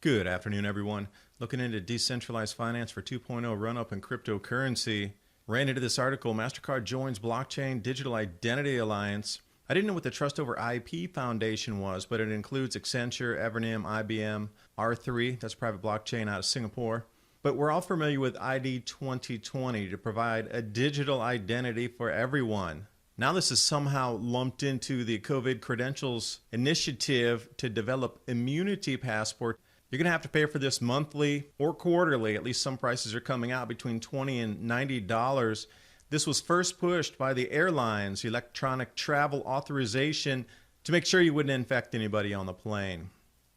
Good afternoon, everyone. Looking into decentralized finance for 2.0 run-up in cryptocurrency. Ran into this article, MasterCard joins blockchain digital identity alliance. I didn't know what the Trust Over IP Foundation was, but it includes Accenture, Evernym, IBM, R3, that's private blockchain out of Singapore. But we're all familiar with ID 2020 to provide a digital identity for everyone. Now this is somehow lumped into the COVID Credentials Initiative to develop Immunity Passport. You're going to have to pay for this monthly or quarterly. At least some prices are coming out between $20 and $90. This was first pushed by the airlines, electronic travel authorization, to make sure you wouldn't infect anybody on the plane.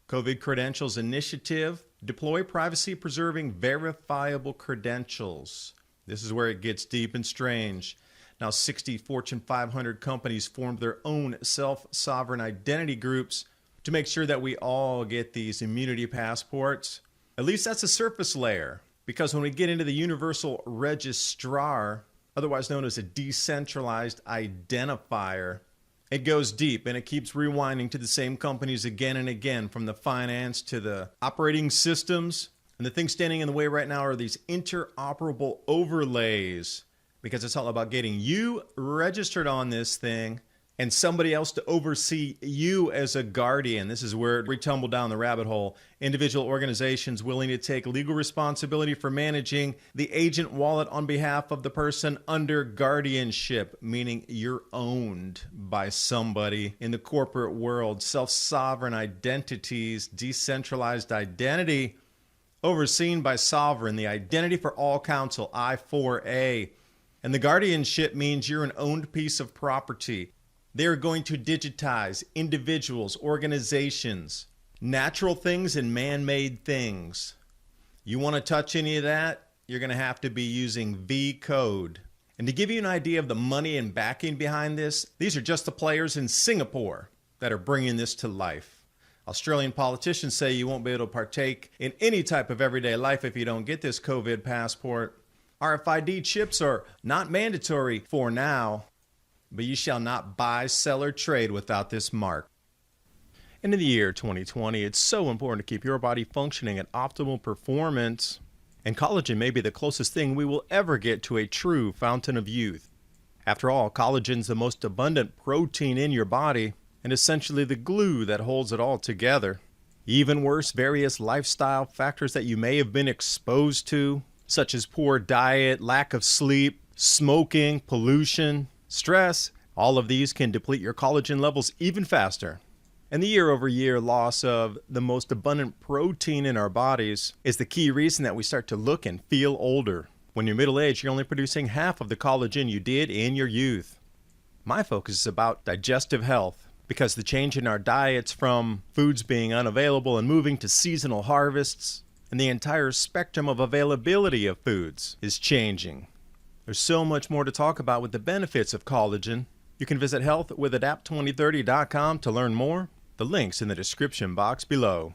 COVID Credentials Initiative, deploy privacy-preserving verifiable credentials. This is where it gets deep and strange. Now 60 Fortune 500 companies formed their own self-sovereign identity groups to make sure that we all get these immunity passports. At least that's a surface layer, because when we get into the universal registrar, otherwise known as a decentralized identifier, it goes deep and it keeps rewinding to the same companies again and again, from the finance to the operating systems. And the thing standing in the way right now are these interoperable overlays, because it's all about getting you registered on this thing and somebody else to oversee you as a guardian. This is where we tumble down the rabbit hole. Individual organizations willing to take legal responsibility for managing the agent wallet on behalf of the person under guardianship, meaning you're owned by somebody in the corporate world. Self-sovereign identities, decentralized identity, overseen by Sovereign, the Identity for All Council, I4A. And the guardianship means you're an owned piece of property. They're going to digitize individuals, organizations, natural things and man-made things. You want to touch any of that? You're going to have to be using V-Code. And to give you an idea of the money and backing behind this, these are just the players in Singapore that are bringing this to life. Australian politicians say you won't be able to partake in any type of everyday life if you don't get this COVID passport. RFID chips are not mandatory for now, but you shall not buy, sell, or trade without this mark. And in the year 2020, it's so important to keep your body functioning at optimal performance. And collagen may be the closest thing we will ever get to a true fountain of youth. After all, collagen's the most abundant protein in your body and essentially the glue that holds it all together. Even worse, various lifestyle factors that you may have been exposed to, such as poor diet, lack of sleep, smoking, pollution, stress, all of these can deplete your collagen levels even faster. And the year-over-year loss of the most abundant protein in our bodies is the key reason that we start to look and feel older. When you're middle-aged, you're only producing half of the collagen you did in your youth. My focus is about digestive health, because the change in our diets from foods being unavailable and moving to seasonal harvests, and the entire spectrum of availability of foods is changing. There's so much more to talk about with the benefits of collagen. You can visit healthwithadapt2030.com to learn more. The link's in the description box below.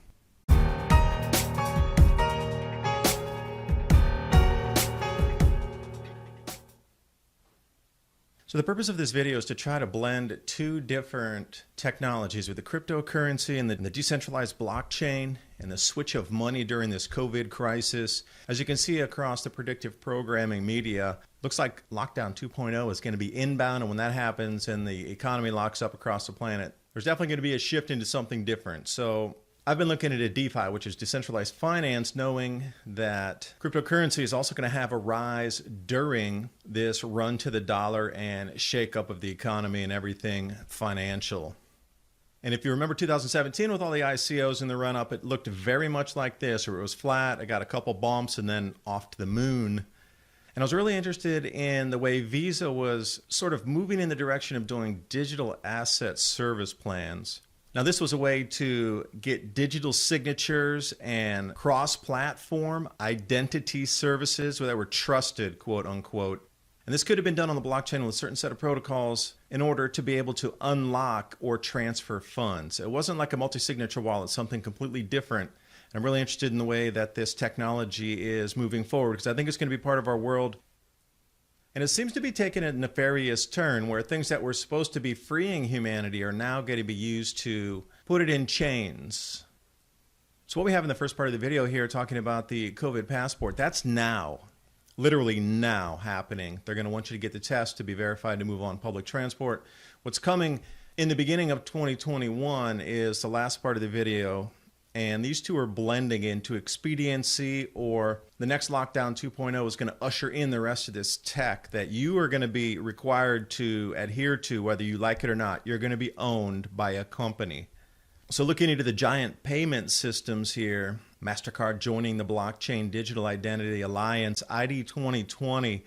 So the purpose of this video is to try to blend two different technologies with the cryptocurrency and the decentralized blockchain and the switch of money during this COVID crisis. As you can see across the predictive programming media, looks like lockdown 2.0 is going to be inbound, and when that happens and the economy locks up across the planet, there's definitely going to be a shift into something different. So I've been looking at a DeFi, which is decentralized finance, knowing that cryptocurrency is also going to have a rise during this run to the dollar and shakeup of the economy and everything financial. And if you remember 2017 with all the ICOs in the run-up, it looked very much like this, or it was flat, it got a couple bumps, and then off to the moon. And I was really interested in the way Visa was sort of moving in the direction of doing digital asset service plans. Now, this was a way to get digital signatures and cross-platform identity services that were trusted, quote unquote. And this could have been done on the blockchain with a certain set of protocols in order to be able to unlock or transfer funds. It wasn't like a multi-signature wallet, something completely different. And I'm really interested in the way that this technology is moving forward, because I think it's going to be part of our world. And it seems to be taking a nefarious turn where things that were supposed to be freeing humanity are now going to be used to put it in chains. So what we have in the first part of the video here talking about the COVID passport, that's now, literally now happening. They're going to want you to get the test to be verified to move on public transport. What's coming in the beginning of 2021 is the last part of the video, and these two are blending into expediency, or the next lockdown 2.0 is going to usher in the rest of this tech that you are going to be required to adhere to whether you like it or not. You're going to be owned by a company. So looking into the giant payment systems here, MasterCard joining the Blockchain Digital Identity Alliance, ID 2020.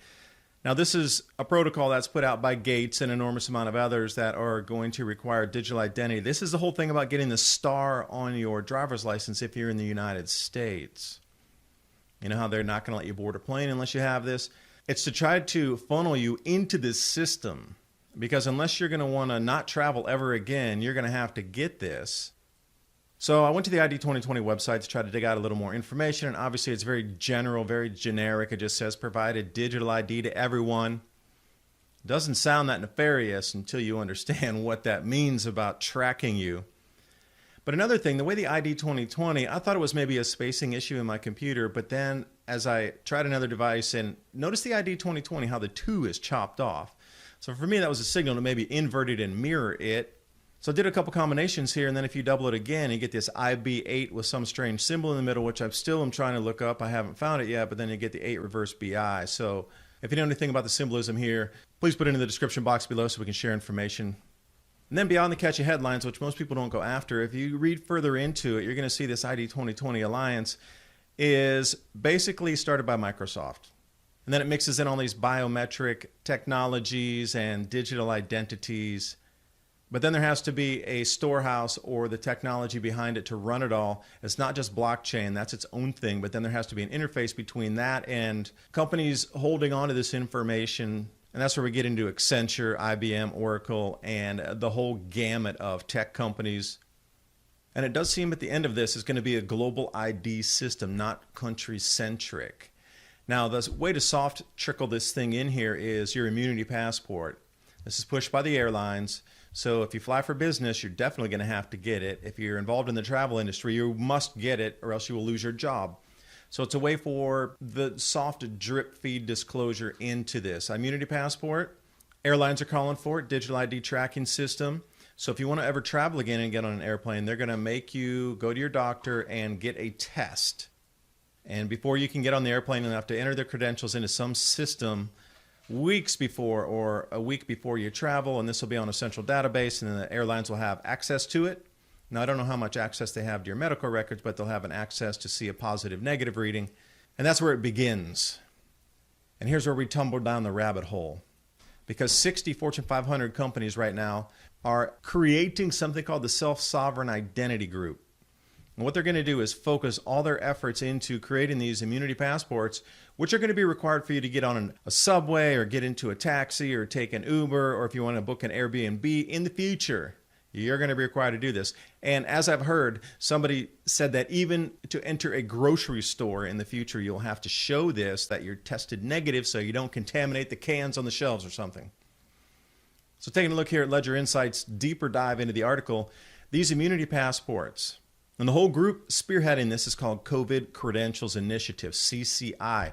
Now this is a protocol that's put out by Gates and an enormous amount of others that are going to require digital identity. This is the whole thing about getting the star on your driver's license if you're in the United States. You know how they're not going to let you board a plane unless you have this? It's to try to funnel you into this system, because unless you're going to want to not travel ever again, you're going to have to get this. So I went to the ID 2020 website to try to dig out a little more information, and obviously it's very general, very generic. It just says provide a digital ID to everyone. Doesn't sound that nefarious until you understand what that means about tracking you. But another thing, the way the ID 2020, I thought it was maybe a spacing issue in my computer, but then as I tried another device and noticed the ID 2020, how the 2 is chopped off. So for me, that was a signal to maybe invert it and mirror it. So I did a couple combinations here, and then if you double it again, you get this IB8 with some strange symbol in the middle, which I still am trying to look up. I haven't found it yet, but then you get the 8 reverse BI. So if you know anything about the symbolism here, please put it in the description box below so we can share information. And then beyond the catchy headlines, which most people don't go after, if you read further into it, you're going to see this ID 2020 Alliance is basically started by Microsoft. And then it mixes in all these biometric technologies and digital identities. But then there has to be a storehouse or the technology behind it to run it all. It's not just blockchain, that's its own thing, but then there has to be an interface between that and companies holding on to this information. And that's where we get into Accenture, IBM, Oracle, and the whole gamut of tech companies. And it does seem at the end of this is going to be a global ID system, not country-centric. Now, the way to soft trickle this thing in here is your immunity passport. This is pushed by the airlines. So if you fly for business, you're definitely going to have to get it. If you're involved in the travel industry, you must get it or else you will lose your job. So it's a way for the soft drip feed disclosure into this. Immunity passport, airlines are calling for it, digital ID tracking system. So if you want to ever travel again and get on an airplane, they're going to make you go to your doctor and get a test. And before you can get on the airplane, you'll have to enter their credentials into some system weeks before or a week before you travel, and this will be on a central database, and then the airlines will have access to it. Now, I don't know how much access they have to your medical records, but they'll have an access to see a positive, negative reading, and that's where it begins. And here's where we tumble down the rabbit hole, because 60 Fortune 500 companies right now are creating something called the Self-Sovereign Identity Group. And what they're going to do is focus all their efforts into creating these immunity passports, which are going to be required for you to get on a subway or get into a taxi or take an Uber, or if you want to book an Airbnb in the future, you're going to be required to do this. And as I've heard, somebody said that even to enter a grocery store in the future, you'll have to show this, that you're tested negative so you don't contaminate the cans on the shelves or something. So taking a look here at Ledger Insights, deeper dive into the article, these immunity passports. And the whole group spearheading this is called COVID Credentials Initiative, CCI.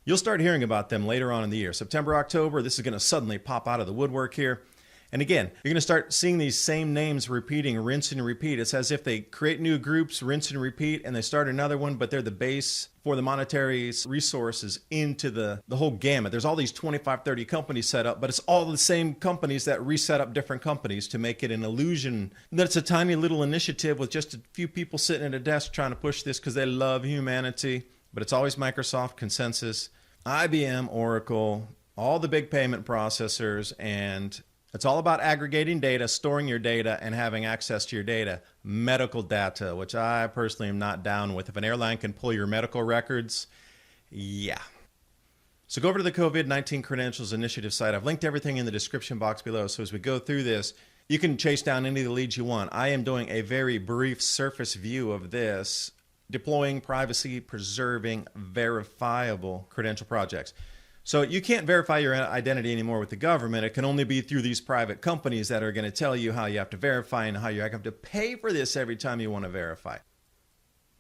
You'll start hearing about them later on in the year. September, October, this is going to suddenly pop out of the woodwork here. And again, you're going to start seeing these same names repeating, rinse and repeat. It's as if they create new groups, rinse and repeat, and they start another one, but they're the base for the monetary resources into the whole gamut. There's all these 25, 30 companies set up, but it's all the same companies that reset up different companies to make it an illusion that it's a tiny little initiative with just a few people sitting at a desk trying to push this because they love humanity. But it's always Microsoft, Consensus, IBM, Oracle, all the big payment processors, and it's all about aggregating data, storing your data, and having access to your data. Medical data, which I personally am not down with. If an airline can pull your medical records, yeah. So go over to the COVID-19 Credentials Initiative site. I've linked everything in the description box below. So as we go through this, you can chase down any of the leads you want. I am doing a very brief surface view of this, deploying privacy-preserving, verifiable credential projects. So you can't verify your identity anymore with the government. It can only be through these private companies that are going to tell you how you have to verify and how you have to pay for this every time you want to verify.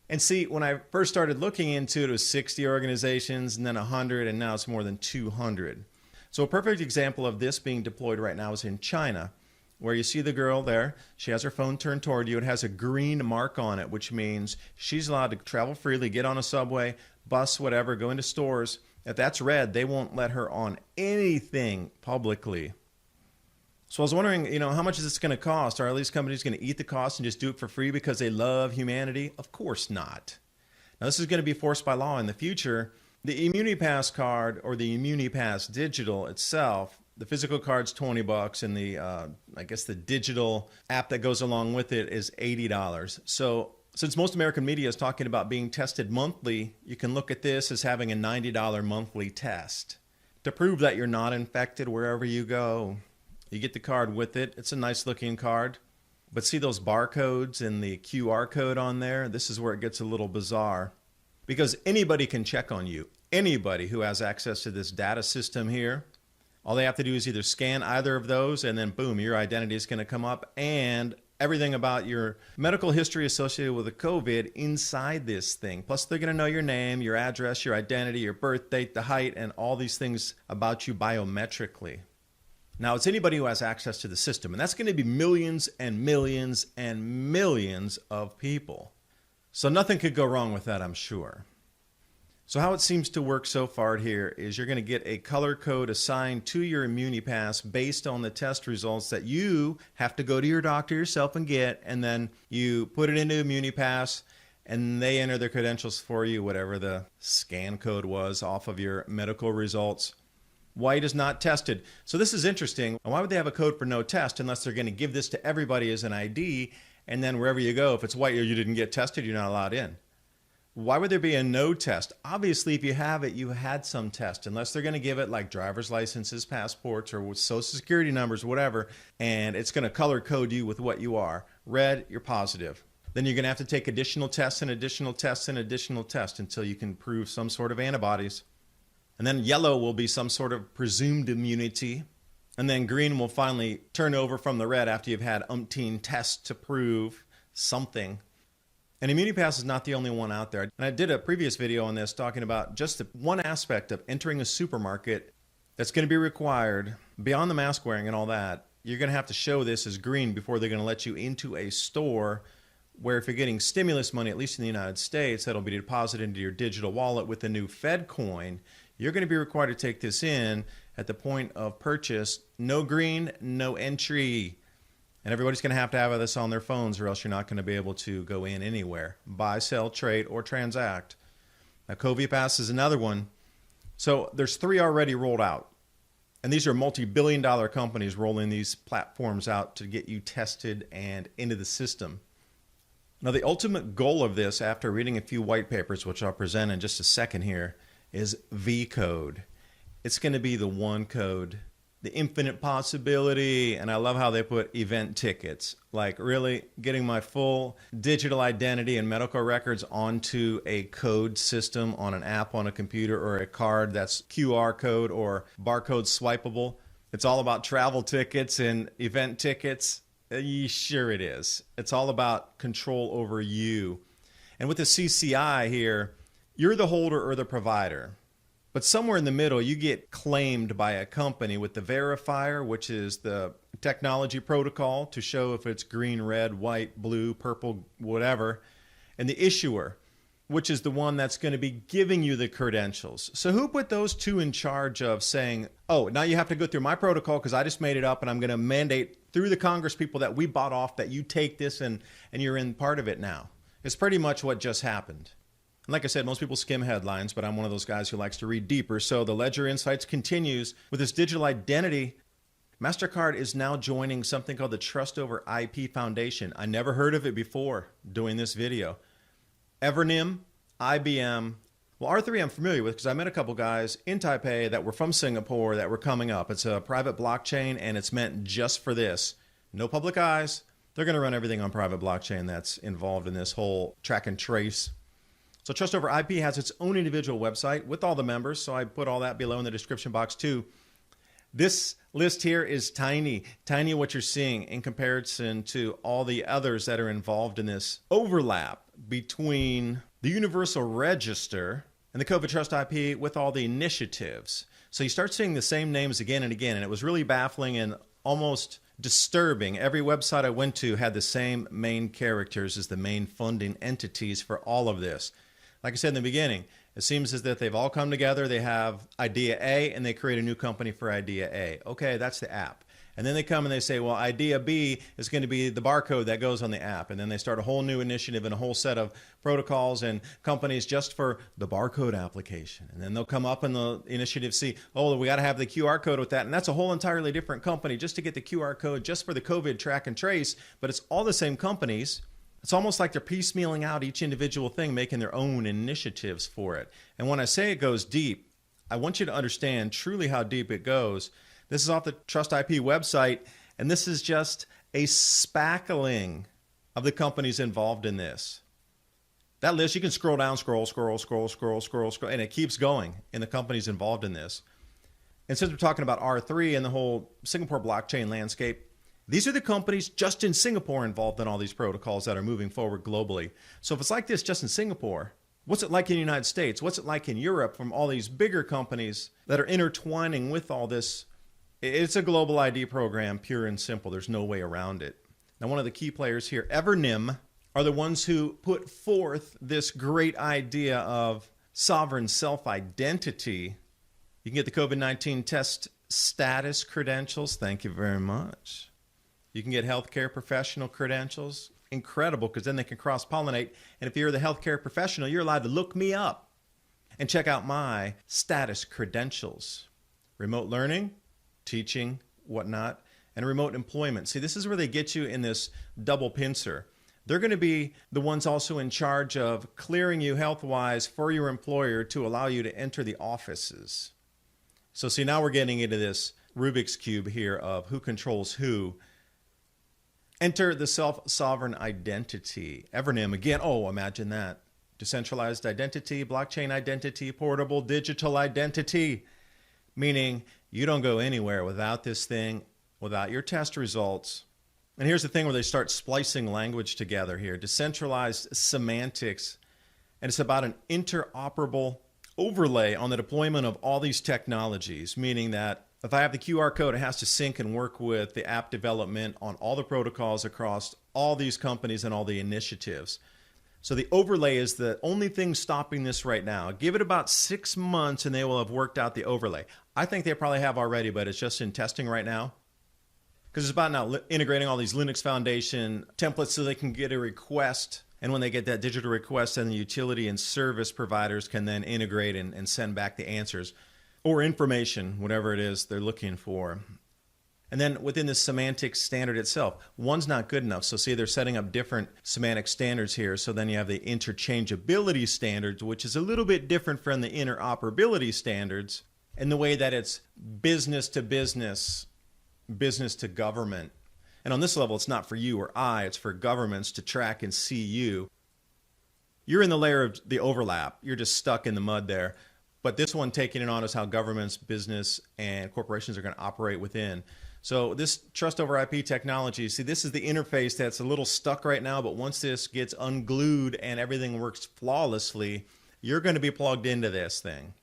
And see, when I first started looking into it, it was 60 organizations and then 100, and now it's more than 200. So a perfect example of this being deployed right now is in China, where you see the girl there. She has her phone turned toward you. It has a green mark on it, which means she's allowed to travel freely, get on a subway, bus, whatever, go into stores. If that's red, they won't let her on anything publicly. So I was wondering, how much is this going to cost? Are all these companies going to eat the cost and just do it for free because they love humanity? Of course not. Now, this is going to be forced by law in the future. The ImmuniPass card or the ImmuniPass digital itself, the physical card's $20 and the, I guess the digital app that goes along with it is $80. So since most American media is talking about being tested monthly, you can look at this as having a $90 monthly test to prove that you're not infected wherever you go. You get the card with it. It's a nice looking card. But see those barcodes and the QR code on there? This is where it gets a little bizarre. Because anybody can check on you. Anybody who has access to this data system here. All they have to do is either scan either of those and then boom, your identity is going to come up and everything about your medical history associated with the COVID inside this thing. Plus they're going to know your name, your address, your identity, your birth date, the height, and all these things about you biometrically. Now, it's anybody who has access to the system, and that's going to be millions and millions and millions of people. So nothing could go wrong with that, I'm sure. So how it seems to work so far here is you're going to get a color code assigned to your ImmuniPass based on the test results that you have to go to your doctor yourself and get, and then you put it into ImmuniPass, and they enter their credentials for you, whatever the scan code was off of your medical results. White is not tested. So this is interesting. Why would they have a code for no test unless they're going to give this to everybody as an ID, and then wherever you go, if it's white or you didn't get tested, you're not allowed in? Why would there be a no test? Obviously, if you have it, you had some test, unless they're going to give it like driver's licenses, passports, or with social security numbers, whatever, and it's going to color code you with what you are. Red, you're positive. Then you're going to have to take additional tests and additional tests and additional tests until you can prove some sort of antibodies. And then yellow will be some sort of presumed immunity. And then green will finally turn over from the red after you've had umpteen tests to prove something. And ImmuniPass is not the only one out there. And I did a previous video on this talking about just the one aspect of entering a supermarket that's going to be required beyond the mask wearing and all that. You're going to have to show this as green before they're going to let you into a store where if you're getting stimulus money, at least in the United States, that'll be deposited into your digital wallet with the new Fed coin. You're going to be required to take this in at the point of purchase. No green, no entry. And everybody's going to have this on their phones or else you're not going to be able to go in anywhere. Buy, sell, trade, or transact. Now, CoviPass is another one. So there's 3 already rolled out. And these are multi-billion-dollar companies rolling these platforms out to get you tested and into the system. Now, the ultimate goal of this, after reading a few white papers, which I'll present in just a second here, is V-code. It's going to be the one code, the infinite possibility, and I love how they put event tickets. Like really getting my full digital identity and medical records onto a code system on an app on a computer or a card that's QR code or barcode swipeable. It's all about travel tickets and event tickets. Sure it is. It's all about control over you. And with the CCI here, you're the holder or the provider. But somewhere in the middle, you get claimed by a company with the verifier, which is the technology protocol to show if it's green, red, white, blue, purple, whatever. And the issuer, which is the one that's going to be giving you the credentials. So who put those two in charge of saying, oh, now you have to go through my protocol because I just made it up and I'm going to mandate through the Congress people that we bought off that you take this and you're in part of it now. It's pretty much what just happened. And like I said, most people skim headlines, but I'm one of those guys who likes to read deeper. So the Ledger Insights continues with this digital identity. MasterCard is now joining something called the Trust Over IP Foundation. I never heard of it before doing this video. Evernym, IBM. Well, R3 I'm familiar with because I met a couple guys in Taipei that were from Singapore that were coming up. It's a private blockchain and it's meant just for this. No public eyes. They're going to run everything on private blockchain that's involved in this whole track and trace. So Trust Over IP has its own individual website with all the members, so I put all that below in the description box too. This list here is tiny what you're seeing in comparison to all the others that are involved in this overlap. between the Universal Register and the COVID Trust IP with all the initiatives. So you start seeing the same names again and again, and it was really baffling and almost disturbing. Every website I went to had the same main characters as the main funding entities for all of this. Like I said in the beginning, it seems as if they've all come together. They have Idea A, and they create a new company for Idea A. Okay, that's the app. And then they come and they say, well, Idea B is going to be the barcode that goes on the app. And then they start a whole new initiative and a whole set of protocols and companies just for the barcode application. And then they'll come up in the initiative C, oh, we got to have the QR code with that. And that's a whole entirely different company just to get the QR code just for the COVID track and trace. But it's all the same companies. It's almost like they're piecemealing out each individual thing, making their own initiatives for it. And when I say it goes deep, I want you to understand truly how deep it goes. This is off the Trust IP website, and this is just a spackling of the companies involved in this. That list, you can scroll down, scroll, and it keeps going in the companies involved in this. And since we're talking about R3 and the whole Singapore blockchain landscape, these are the companies just in Singapore involved in all these protocols that are moving forward globally. So if it's like this just in Singapore, what's it like in the United States? What's it like in Europe from all these bigger companies that are intertwining with all this? It's a global ID program, pure and simple. There's no way around it. Now, one of the key players here, Evernym, are the ones who put forth this great idea of sovereign self-identity. You can get the COVID-19 test status credentials. Thank you very much. You can get healthcare professional credentials. Incredible, because then they can cross-pollinate. And if you're the healthcare professional, you're allowed to look me up and check out my status credentials. Remote learning, teaching, whatnot, and remote employment. See, this is where they get you in this double pincer. They're going to be the ones also in charge of clearing you health-wise for your employer to allow you to enter the offices. So see, now we're getting into this Rubik's Cube here of who controls who. Enter the self-sovereign identity. Evernym, again, oh, imagine that. Decentralized identity, blockchain identity, portable digital identity. Meaning you don't go anywhere without this thing, without your test results. And here's the thing where they start splicing language together here. Decentralized semantics. And it's about an interoperable overlay on the deployment of all these technologies, meaning that if I have the QR code, it has to sync and work with the app development on all the protocols across all these companies and all the initiatives. So the overlay is the only thing stopping this right now. Give it about 6 months and they will have worked out the overlay. I think they probably have already, but it's just in testing right now. Because it's about now integrating all these Linux Foundation templates so they can get a request. And when they get that digital request, then the utility and service providers can then integrate and send back the answers or information, whatever it is they're looking for. And then within the semantic standard itself, one's not good enough. So see, they're setting up different semantic standards here. So then you have the interchangeability standards, which is a little bit different from the interoperability standards in the way that it's business to business, business to government. And on this level, it's not for you or I, it's for governments to track and see you. You're in the layer of the overlap. You're just stuck in the mud there. But this one taking it on is how governments, business, and corporations are going to operate within. So this trust over IP technology, see, this is the interface that's a little stuck right now, but once this gets unglued and everything works flawlessly, you're going to be plugged into this thing.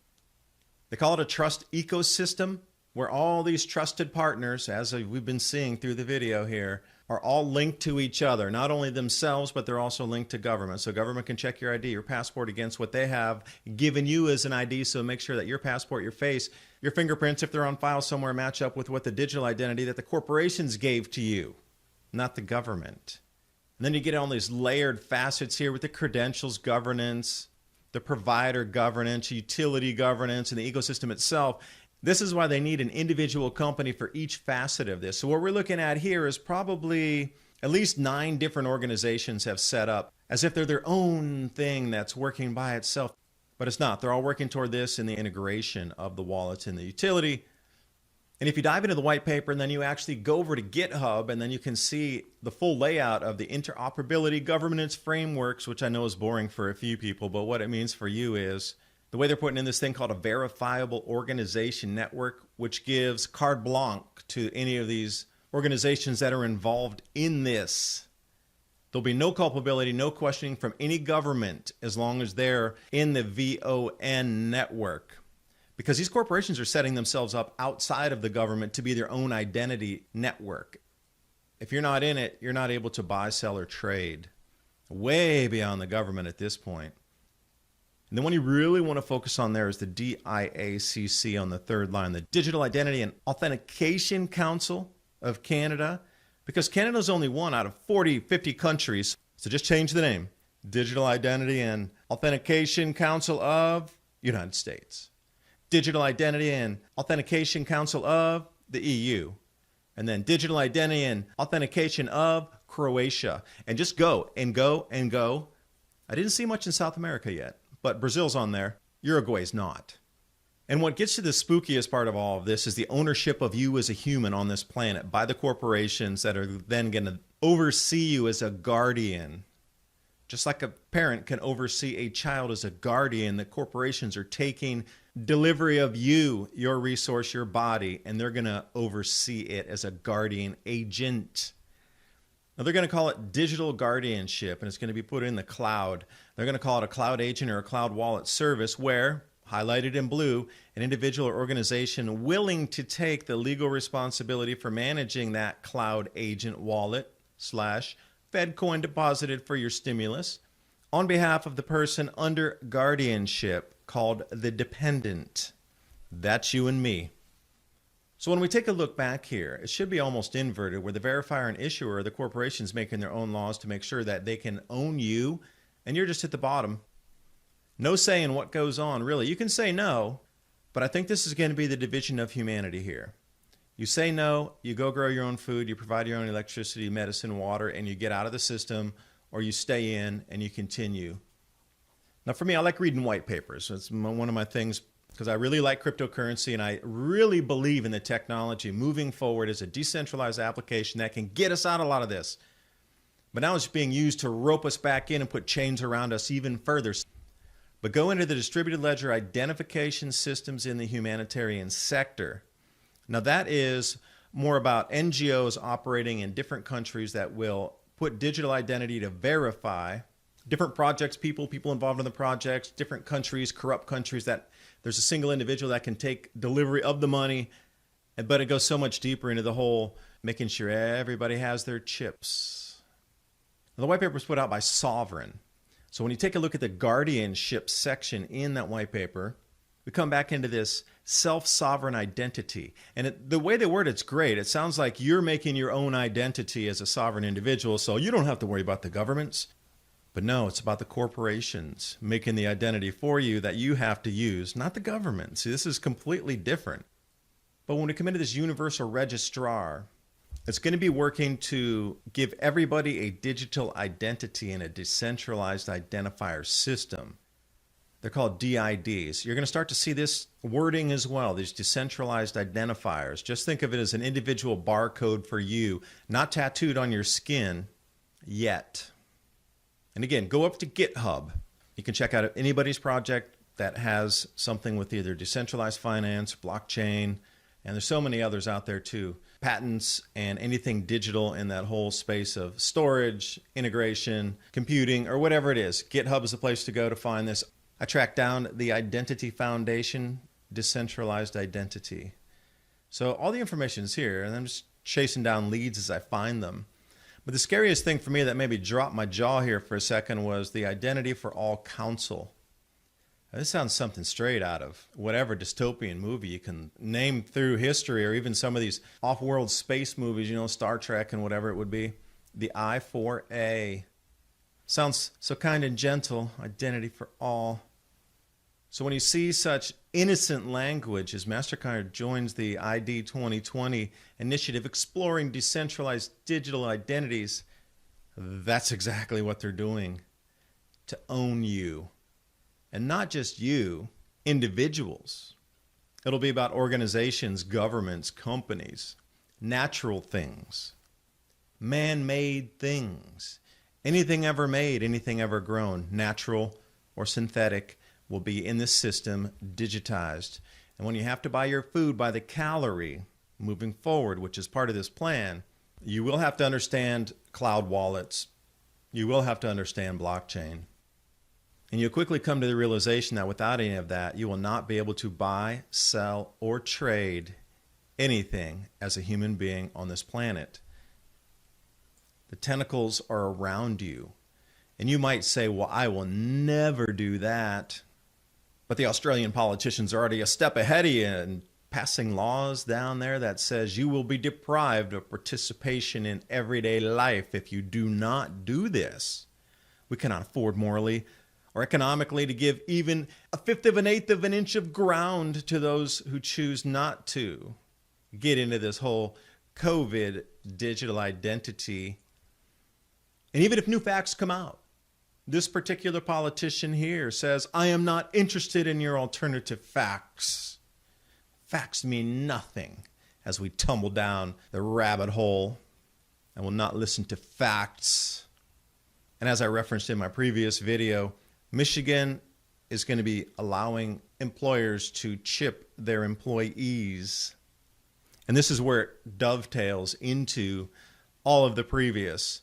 They call it a trust ecosystem, where all these trusted partners, as we've been seeing through the video here, are all linked to each other, not only themselves, but they're also linked to government. So government can check your ID, your passport against what they have given you as an ID. So make sure that your passport, your face, your fingerprints, if they're on file somewhere, match up with what the digital identity that the corporations gave to you, not the government. And then you get all these layered facets here with the credentials governance, the provider governance, utility governance, and the ecosystem itself. This is why they need an individual company for each facet of this. So what we're looking at here is probably at least 9 different organizations have set up as if they're their own thing that's working by itself. But it's not. They're all working toward this in the integration of the wallets and the utility. And if you dive into the white paper and then you actually go over to GitHub and then you can see the full layout of the interoperability governance frameworks, which I know is boring for a few people, but what it means for you is the way they're putting in this thing called a verifiable organization network, which gives carte blanche to any of these organizations that are involved in this There'll be no culpability, no questioning from any government as long as they're in the VON network. Because these corporations are setting themselves up outside of the government to be their own identity network. If you're not in it, you're not able to buy, sell, or trade. Way beyond the government at this point. And the one you really want to focus on there is the DIACC on the third line, the Digital Identity and Authentication Council of Canada, because Canada's only one out of 40, 50 countries. So just change the name. Digital Identity and Authentication Council of United States. Digital Identity and Authentication Council of the EU. And then Digital Identity and Authentication of Croatia. And just go and go and go. I didn't see much in South America yet, but Brazil's on there. Uruguay's not. And what gets to the spookiest part of all of this is the ownership of you as a human on this planet by the corporations that are then going to oversee you as a guardian. Just like a parent can oversee a child as a guardian, the corporations are taking delivery of you, your resource, your body, and they're going to oversee it as a guardian agent. Now, they're going to call it digital guardianship, and it's going to be put in the cloud. They're going to call it a cloud agent or a cloud wallet service where, highlighted in blue, an individual or organization willing to take the legal responsibility for managing that cloud agent wallet / FedCoin deposited for your stimulus on behalf of the person under guardianship called the dependent. That's you and me. So when we take a look back here, it should be almost inverted, where the verifier and issuer are the corporations making their own laws to make sure that they can own you, and you're just at the bottom. No say in what goes on, really. You can say no, but I think this is going to be the division of humanity here. You say no, you go grow your own food, you provide your own electricity, medicine, water, and you get out of the system, or you stay in and you continue. Now for me, I like reading white papers. It's one of my things because I really like cryptocurrency and I really believe in the technology moving forward as a decentralized application that can get us out of a lot of this. But now it's being used to rope us back in and put chains around us even further. But go into the distributed ledger identification systems in the humanitarian sector. Now that is more about NGOs operating in different countries that will put digital identity to verify different projects, people involved in the projects, different countries, corrupt countries, that there's a single individual that can take delivery of the money, but it goes so much deeper into the whole making sure everybody has their chips. Now, the white paper was put out by Sovereign. So when you take a look at the guardianship section in that white paper, we come back into this self-sovereign identity. And the way they word it's great. It sounds like you're making your own identity as a sovereign individual, so you don't have to worry about the governments. But no, it's about the corporations making the identity for you that you have to use, not the government. See, this is completely different. But when we come into this universal registrar, it's going to be working to give everybody a digital identity and a decentralized identifier system. They're called DIDs. You're going to start to see this wording as well, these decentralized identifiers. Just think of it as an individual barcode for you, not tattooed on your skin yet. And again, go up to GitHub. You can check out anybody's project that has something with either decentralized finance, blockchain, and there's so many others out there too. Patents and anything digital in that whole space of storage, integration, computing, or whatever it is. GitHub is the place to go to find this. I tracked down the Identity Foundation, decentralized identity. So all the information is here, and I'm just chasing down leads as I find them. But the scariest thing for me that maybe dropped my jaw here for a second was the Identity for All Council. Now, this sounds something straight out of whatever dystopian movie you can name through history, or even some of these off-world space movies, you know, Star Trek and whatever it would be. The I4A. Sounds so kind and gentle, identity for all. So when you see such innocent language as MasterCard joins the ID 2020 initiative exploring decentralized digital identities, that's exactly what they're doing. To own you. And not just you, individuals. It'll be about organizations, governments, companies, natural things, man-made things. Anything ever made, anything ever grown, natural or synthetic, will be in this system digitized. And when you have to buy your food by the calorie moving forward, which is part of this plan, you will have to understand cloud wallets, You will have to understand blockchain. And you'll quickly come to the realization that without any of that, you will not be able to buy, sell, or trade anything as a human being on this planet. The tentacles are around you. And you might say, well, I will never do that. But the Australian politicians are already a step ahead of you and passing laws down there that says you will be deprived of participation in everyday life if you do not do this. We cannot afford morally or economically to give even a fifth of an eighth of an inch of ground to those who choose not to get into this whole COVID digital identity. And even if new facts come out, this particular politician here says, I am not interested in your alternative facts. Facts mean nothing as we tumble down the rabbit hole. I will not listen to facts. And as I referenced in my previous video, Michigan is going to be allowing employers to chip their employees. And this is where it dovetails into all of the previous.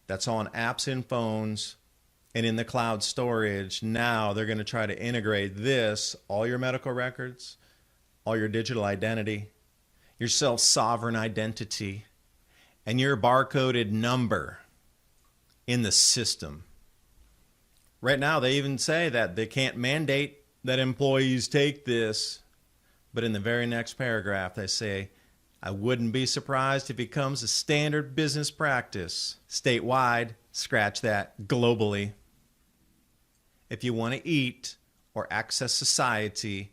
That's on apps in phones and in the cloud storage. Now they're going to try to integrate this, all your medical records, all your digital identity, your self-sovereign identity, and your barcoded number in the system. Right now, they even say that they can't mandate that employees take this, but in the very next paragraph, they say, I wouldn't be surprised if it becomes a standard business practice statewide, scratch that, globally. If you want to eat or access society,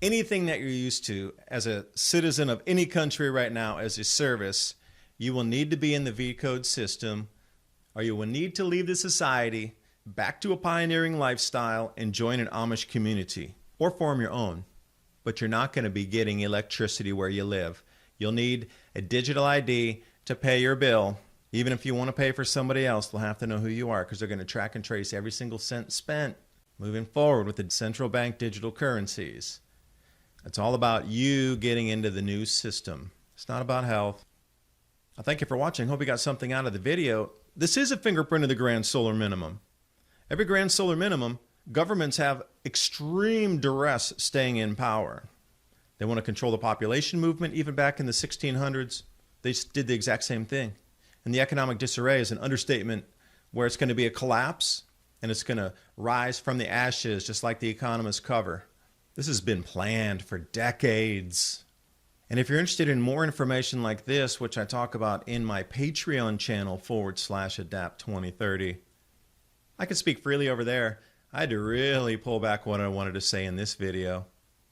anything that you're used to as a citizen of any country right now as a service, you will need to be in the V-code system, or you will need to leave the society back to a pioneering lifestyle and join an Amish community or form your own. But you're not going to be getting electricity where you live. You'll need a digital ID to pay your bill. Even if you want to pay for somebody else, they'll have to know who you are because they're going to track and trace every single cent spent. Moving forward with the central bank digital currencies, it's all about you getting into the new system. It's not about health. I thank you for watching. Hope you got something out of the video. This is a fingerprint of the grand solar minimum. Every grand solar minimum, governments have extreme duress staying in power. They want to control the population movement. Even back in the 1600s, they did the exact same thing. And the economic disarray is an understatement where it's going to be a collapse and it's going to rise from the ashes just like the economists cover. This has been planned for decades. And if you're interested in more information like this, which I talk about in my Patreon channel /Adapt2030, I can speak freely over there. I had to really pull back what I wanted to say in this video.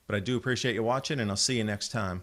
But I do appreciate you watching, and I'll see you next time.